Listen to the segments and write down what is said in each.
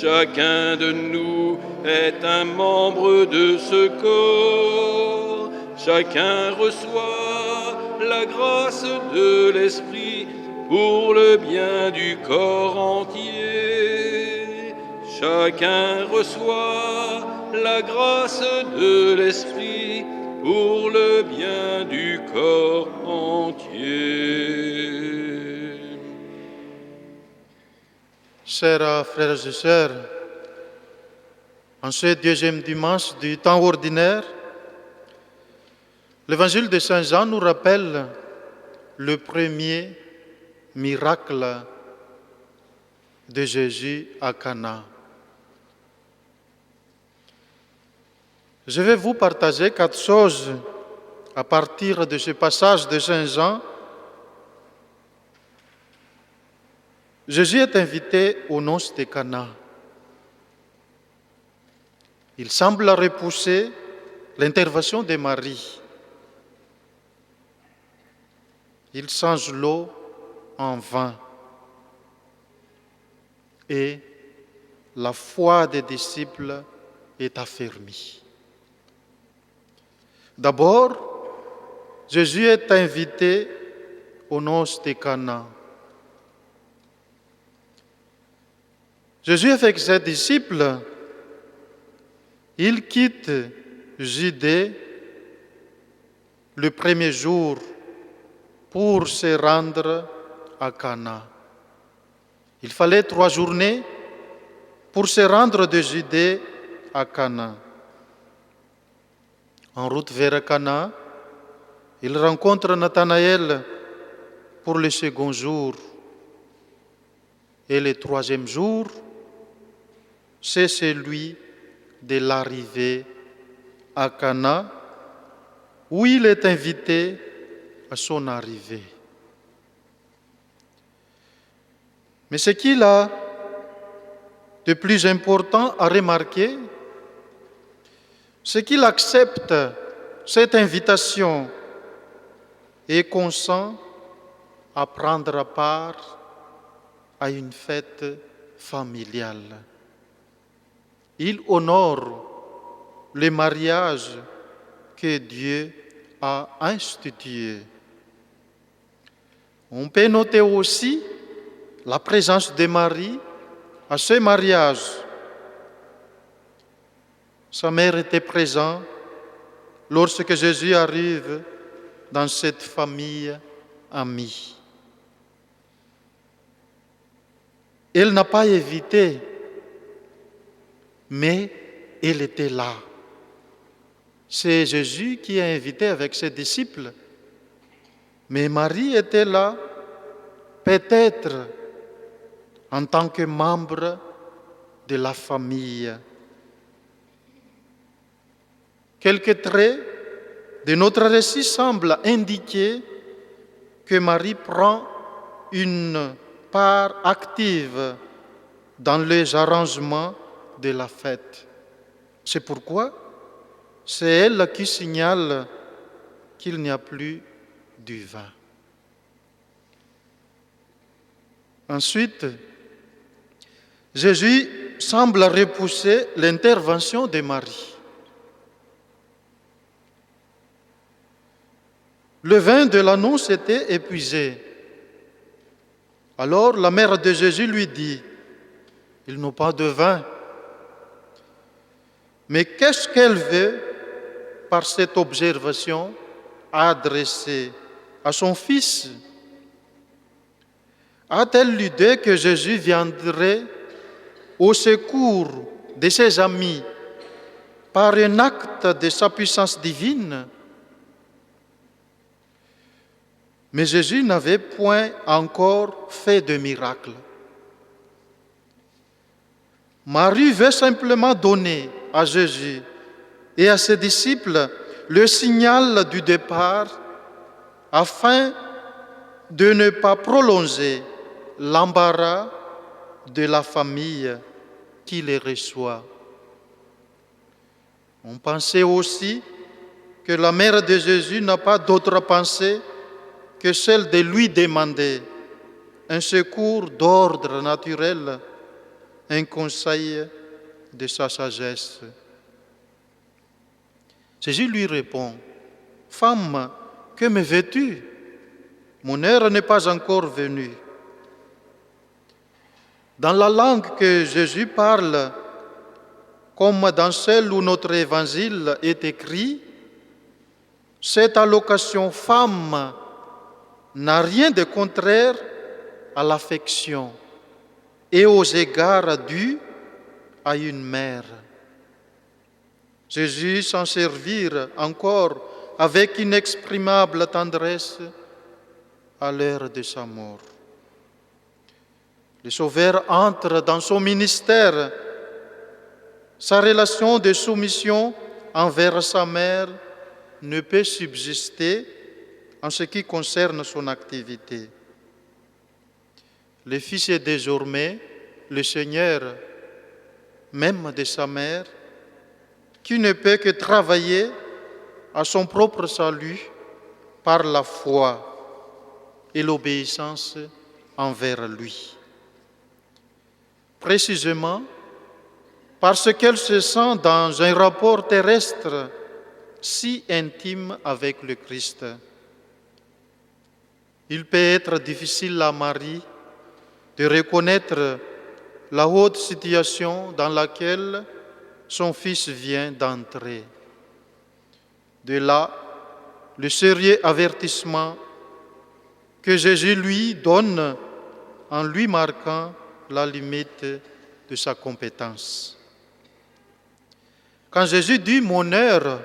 Chacun de nous est un membre de ce corps. Chacun reçoit la grâce de l'Esprit pour le bien du corps entier. Chacun reçoit la grâce de l'Esprit pour le bien du corps entier. Chers frères et sœurs, en ce deuxième dimanche du temps ordinaire, l'évangile de Saint Jean nous rappelle le premier miracle de Jésus à Cana. Je vais vous partager 4 choses à partir de ce passage de Saint Jean. Jésus est invité aux noces de Cana. Il semble repousser l'intervention de Marie. Il change l'eau en vin. Et la foi des disciples est affermie. D'abord, Jésus est invité aux noces de Cana. Jésus, avec ses disciples, il quitte Judée le premier jour pour se rendre à Cana. Il fallait 3 journées pour se rendre de Judée à Cana. En route vers Cana, il rencontre Nathanaël pour le second jour. Et le 3e jour, c'est celui de l'arrivée à Cana, où il est invité à son arrivée. Mais ce qu'il a de plus important à remarquer, c'est qu'il accepte cette invitation et consent à prendre part à une fête familiale. Il honore le mariage que Dieu a institué. On peut noter aussi la présence de Marie à ce mariage. Sa mère était présente lorsque Jésus arrive dans cette famille amie. Elle n'a pas évité, mais elle était là. C'est Jésus qui a invité avec ses disciples. Mais Marie était là, peut-être en tant que membre de la famille. Quelques traits de notre récit semblent indiquer que Marie prend une part active dans les arrangements de la fête. C'est pourquoi c'est elle qui signale qu'il n'y a plus du vin. Ensuite, Jésus semble repousser l'intervention de Marie. Le vin de l'annonce était épuisé. Alors la mère de Jésus lui dit, « Ils n'ont pas de vin. » Mais qu'est-ce qu'elle veut par cette observation adressée à son fils? A-t-elle l'idée que Jésus viendrait au secours de ses amis par un acte de sa puissance divine? Mais Jésus n'avait point encore fait de miracle. Marie veut simplement donner à Jésus et à ses disciples le signal du départ afin de ne pas prolonger l'embarras de la famille qui les reçoit. On pensait aussi que la mère de Jésus n'a pas d'autre pensée que celle de lui demander un secours d'ordre naturel un conseil de sa sagesse. Jésus lui répond, « Femme, que me veux-tu? Mon heure n'est pas encore venue. » Dans la langue que Jésus parle, comme dans celle où notre évangile est écrit, cette allocation femme n'a rien de contraire à l'affection et aux égards dus à une mère. Jésus s'en servir encore avec inexprimable tendresse à l'heure de sa mort. Le Sauveur entre dans son ministère. Sa relation de soumission envers sa mère ne peut subsister en ce qui concerne son activité. Le Fils est désormais le Seigneur, même de sa mère, qui ne peut que travailler à son propre salut par la foi et l'obéissance envers lui. Précisément, parce qu'elle se sent dans un rapport terrestre si intime avec le Christ. Il peut être difficile à Marie de reconnaître la haute situation dans laquelle son Fils vient d'entrer. De là, le sérieux avertissement que Jésus lui donne en lui marquant la limite de sa compétence. Quand Jésus dit « mon heure »,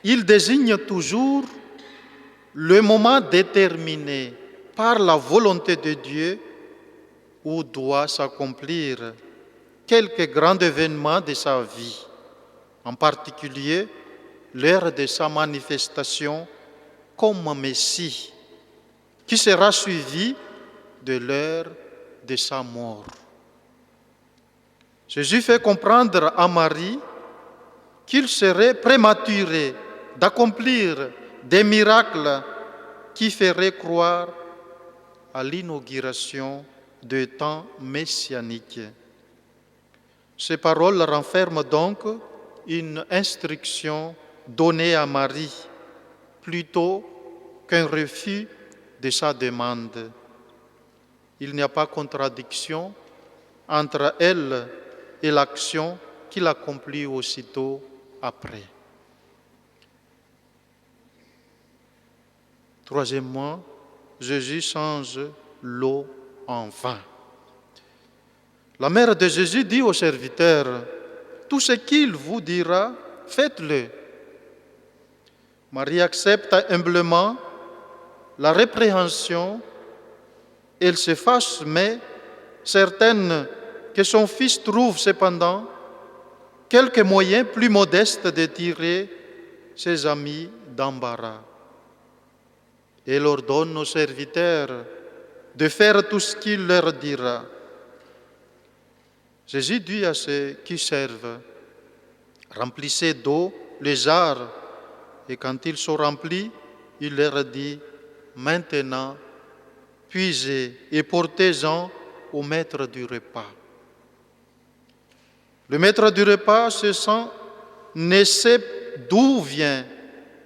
il désigne toujours le moment déterminé par la volonté de Dieu où doit s'accomplir quelque grand événement de sa vie, en particulier l'heure de sa manifestation comme Messie, qui sera suivie de l'heure de sa mort. Jésus fait comprendre à Marie qu'il serait prématuré d'accomplir des miracles qui feraient croire à l'inauguration de temps messianiques. Ces paroles renferment donc une instruction donnée à Marie plutôt qu'un refus de sa demande. Il n'y a pas contradiction entre elle et l'action qu'il accomplit aussitôt après. Troisièmement, Jésus change l'eau en vin. La mère de Jésus dit aux serviteurs, « Tout ce qu'il vous dira, faites-le. » Marie accepte humblement la répréhension. Elle se fâche, mais certaine que son fils trouve cependant quelques moyens plus modestes de tirer ses amis d'embarras. Elle ordonne aux serviteurs de faire tout ce qu'il leur dira. Jésus dit à ceux qui servent, « Remplissez d'eau les jarres. » Et quand ils sont remplis, il leur dit, « Maintenant, puisez et portez-en au maître du repas. » Le maître du repas ne sait d'où vient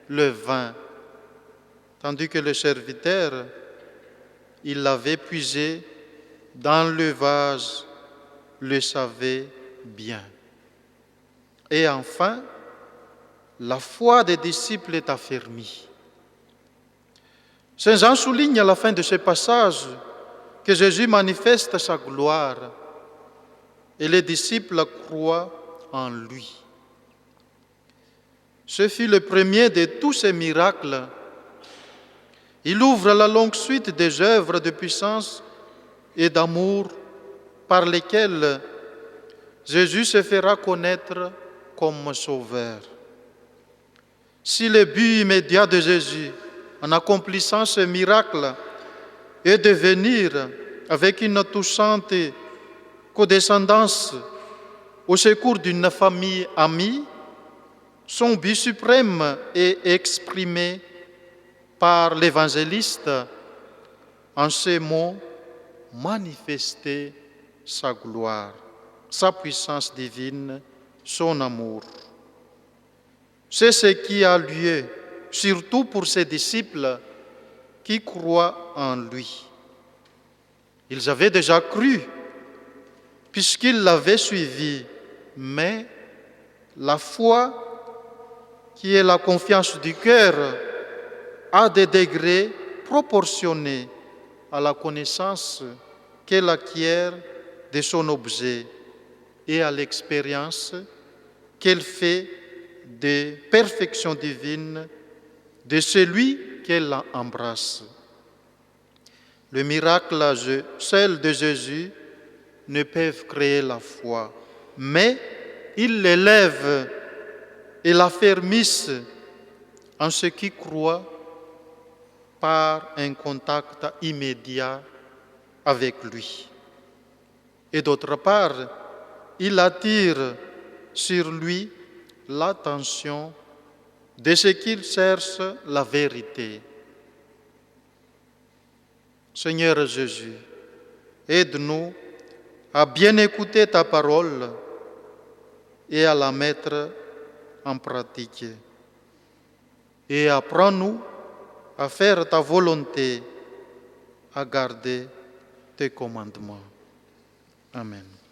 le vin, tandis que le serviteur, il l'avait puisé dans le vase, le savait bien. Et enfin, la foi des disciples est affermie. Saint Jean souligne à la fin de ce passage que Jésus manifeste sa gloire et les disciples croient en lui. Ce fut le premier de tous ces miracles. Il ouvre la longue suite des œuvres de puissance et d'amour par lesquelles Jésus se fera connaître comme sauveur. Si le but immédiat de Jésus, en accomplissant ce miracle, est de venir avec une touchante codescendance au secours d'une famille amie, son but suprême est exprimé par l'évangéliste en ces mots: manifester sa gloire, sa puissance divine, son amour. C'est ce qui a lieu, surtout pour ses disciples qui croient en lui. Ils avaient déjà cru, puisqu'ils l'avaient suivi, mais la foi, qui est la confiance du cœur, a des degrés proportionnés à la connaissance qu'elle acquiert de son objet et à l'expérience qu'elle fait de perfection divine de celui qu'elle embrasse. Le miracle seul de Jésus ne peuvent créer la foi, mais ils l'élèvent et l'affermissent en ceux qui croient par un contact immédiat avec lui. Et d'autre part, il attire sur lui l'attention de ceux qui cherchent la vérité. Seigneur Jésus, aide-nous à bien écouter ta parole et à la mettre en pratique. Et apprends-nous à faire ta volonté, à garder tes commandements. Amen.